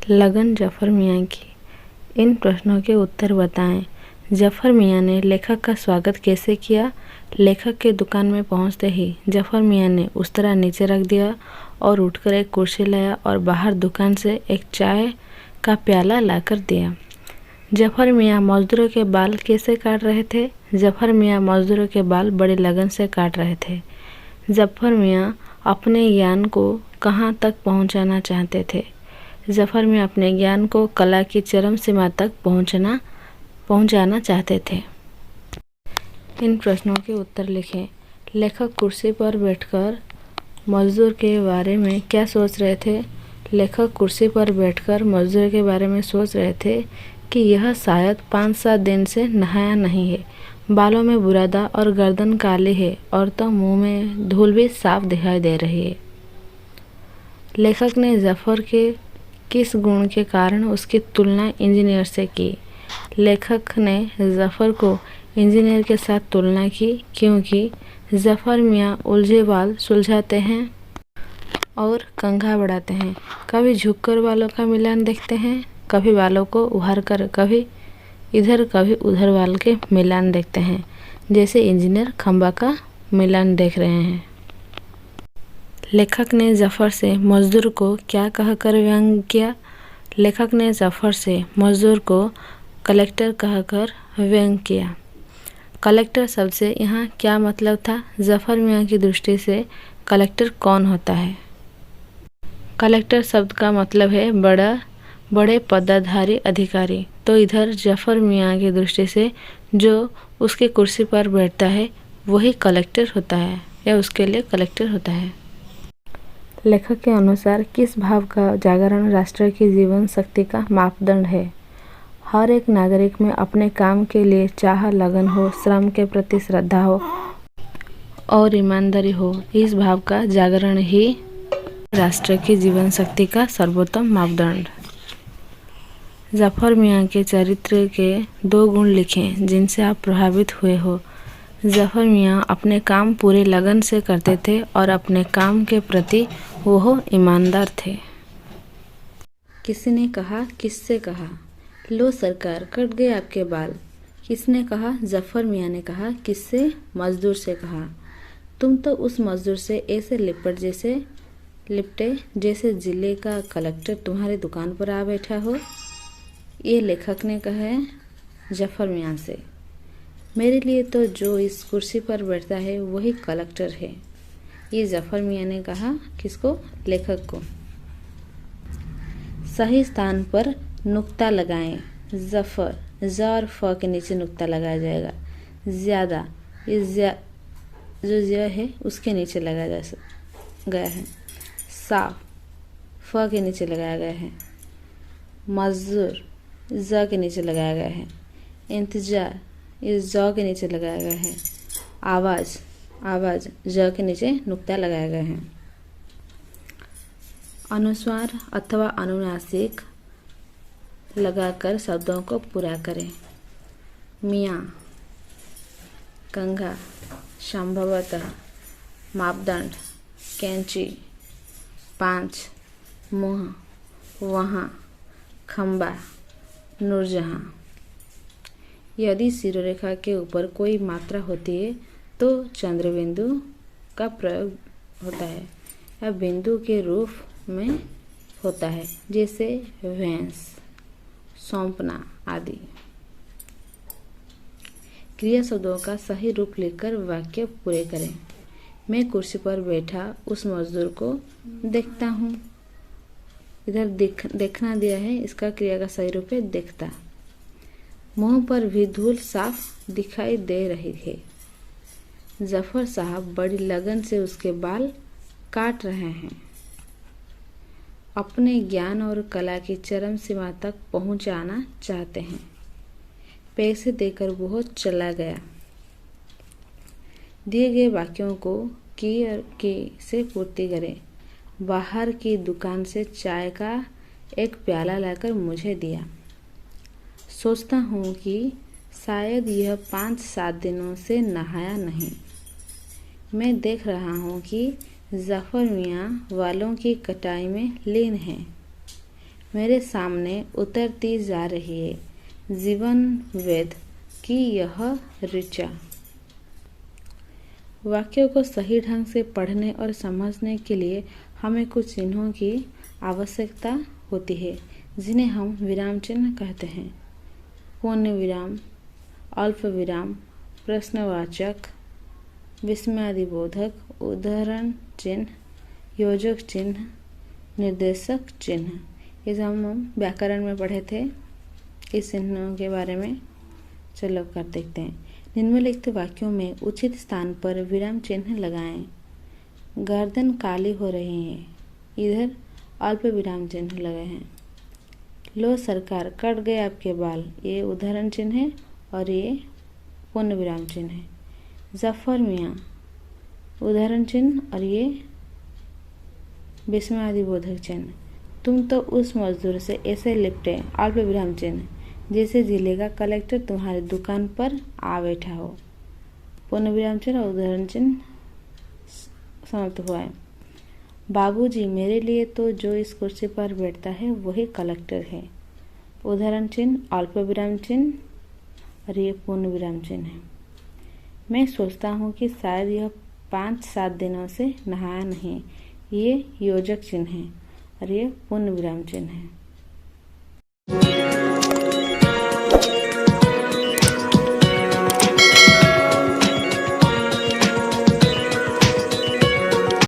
लगन जफर मियाँ की। इन प्रश्नों के उत्तर बताएं। जफर मियाँ ने लेखक का स्वागत कैसे किया? लेखक के दुकान में पहुंचते ही जफर मियाँ ने उस्तरा नीचे रख दिया और उठकर एक कुर्सी लाया और बाहर दुकान से एक चाय का प्याला लाकर दिया। जफर मियाँ मजदूरों के बाल कैसे काट रहे थे? जफर मियाँ मजदूरों के बाल बड़े लगन से काट रहे थे। जफर मियाँ अपने ज्ञान को कहाँ तक पहुँचाना चाहते थे? जफर मियाँ अपने ज्ञान को कला की चरम सीमा तक पहुँचाना चाहते थे। इन प्रश्नों के उत्तर लिखें। लेखक कुर्सी पर बैठकर मजदूर के बारे में क्या सोच रहे थे? लेखक कुर्सी पर बैठकर मजदूर के बारे में सोच रहे थे कि यह शायद 5-7 दिन से नहाया नहीं है, बालों में बुरादा और गर्दन काली है और तो मुंह में धूल भी साफ दिखाई दे रही है। लेखक ने जफर के किस गुण के कारण उसकी तुलना इंजीनियर से की? लेखक ने जफर को इंजीनियर के साथ तुलना की क्योंकि जफर मियाँ उलझे बाल सुलझाते हैं और कंघा बढ़ाते हैं। कभी झुककर बालों का मिलान देखते हैं, कभी बालों को उभारकर कभी इधर कभी उधर बाल के मिलान देखते हैं, जैसे इंजीनियर खंबा का मिलान देख रहे हैं। लेखक ने जफर से मजदूर को क्या कहकर व्यंग किया? लेखक ने जफर से मजदूर को कलेक्टर कहकर व्यंग किया। कलेक्टर शब्द से यहाँ क्या मतलब था? जफर मियाँ की दृष्टि से कलेक्टर कौन होता है? कलेक्टर शब्द का मतलब है बड़े पदाधारी अधिकारी। तो इधर जफर मियाँ की दृष्टि से जो उसकी कुर्सी पर बैठता है वही कलेक्टर होता है या उसके लिए कलेक्टर होता है। लेखक के अनुसार किस भाव का जागरण राष्ट्र की जीवन शक्ति का मापदंड है? हर एक नागरिक में अपने काम के लिए चाह, लगन हो, श्रम के प्रति श्रद्धा हो और ईमानदारी हो। इस भाव का जागरण ही राष्ट्र की जीवन शक्ति का सर्वोत्तम मापदंड। जफर मियाँ के चरित्र के 2 गुण लिखें जिनसे आप प्रभावित हुए हो। जफर मियाँ अपने काम पूरे लगन से करते थे और अपने काम के प्रति वह ईमानदार थे। किसी ने कहा, किससे कहा? लो सरकार, कट गए आपके बाल। किसने कहा? जफर मियाँ ने कहा। किससे? मजदूर से कहा। तुम तो उस मजदूर से ऐसे लिपटे जैसे जिले का कलेक्टर तुम्हारी दुकान पर आ बैठा हो। ये लेखक ने कहा है जफर मियाँ से। मेरे लिए तो जो इस कुर्सी पर बैठता है वही कलेक्टर है, ये जफर मियाँ ने कहा। किसको? लेखक को। सही स्थान पर नुक्ता लगाएं। जफर, ज और फ के नीचे नुक्ता लगाया जाएगा। ज्यादा, ये जो ज है उसके नीचे लगाया गया है। साफ, फ के नीचे लगाया गया है। मजदूर, ज के नीचे लगाया गया है। इंतजार, इस ज के नीचे लगाया गया है। आवाज, ज के नीचे नुक्ता लगाया गया है। अनुस्वार अथवा अनुनासिक लगाकर शब्दों को पूरा करें। मियाँ, कंघा, संभवतः, मापदंड, कैंची, 5, मुँह, वहाँ, खंबा, नूरजहाँ। यदि शिरोरेखा के ऊपर कोई मात्रा होती है तो चंद्रबिंदु का प्रयोग होता है या बिंदु के रूप में होता है, जैसे भैंस, सौंपना आदि। क्रिया शब्दों का सही रूप लिखकर वाक्य पूरे करें। मैं कुर्सी पर बैठा उस मजदूर को देखता हूँ। इधर देखना दिया है, इसका क्रिया का सही रूप है देखता। मुंह पर भी धूल साफ दिखाई दे रही है। जफर साहब बड़ी लगन से उसके बाल काट रहे हैं। अपने ज्ञान और कला की चरम सीमा तक पहुंचाना चाहते हैं। पैसे देकर वो चला गया। दिए गए वाक्यों को की से पूर्ति करें। बाहर की दुकान से चाय का एक प्याला लाकर मुझे दिया। सोचता हूँ कि शायद यह 5-7 दिनों से नहाया नहीं। मैं देख रहा हूँ कि जफर मियाँ वालों की कटाई में लीन हैं। मेरे सामने उतरती जा रही है जीवन वेद की यह ऋचा। वाक्यों को सही ढंग से पढ़ने और समझने के लिए हमें कुछ चिन्हों की आवश्यकता होती है, जिन्हें हम विराम चिन्ह कहते हैं। पूर्ण विराम, अल्प विराम, प्रश्नवाचक, विस्मयादिबोधक, उदाहरण चिन्ह, योजक चिन्ह, निर्देशक चिन्ह। ये हम व्याकरण में पढ़े थे इस चिन्हों के बारे में। चलो कर देखते हैं। निम्नलिखित वाक्यों में उचित स्थान पर विराम चिन्ह लगाएं। गर्दन काली हो रही है, इधर अल्प विराम चिन्ह लगे हैं। लो सरकार, कट गए आपके बाल, ये उदाहरण चिन्ह है और ये पूर्ण विराम चिन्ह है। जफर मियाँ, उदाहरण चिन्ह और ये विस्मयादिबोधक चिन्ह। तुम तो उस मजदूर से ऐसे लिपटे, अल्प विराम चिन्ह, जैसे जिले का कलेक्टर तुम्हारी दुकान पर आ बैठा हो। पूर्ण विराम चिन्ह और उदाहरण चिन्ह समाप्त हुआ है। बाबूजी, मेरे लिए तो जो इस कुर्सी पर बैठता है वही कलेक्टर है। उदाहरण चिन्ह, अल्प विराम चिन्ह और ये पूर्ण विराम चिन्ह है। मैं सोचता हूँ कि शायद यह 5-7 दिनों से नहाया नहीं, ये योजक चिन्ह है और ये पूर्ण विराम चिन्ह है।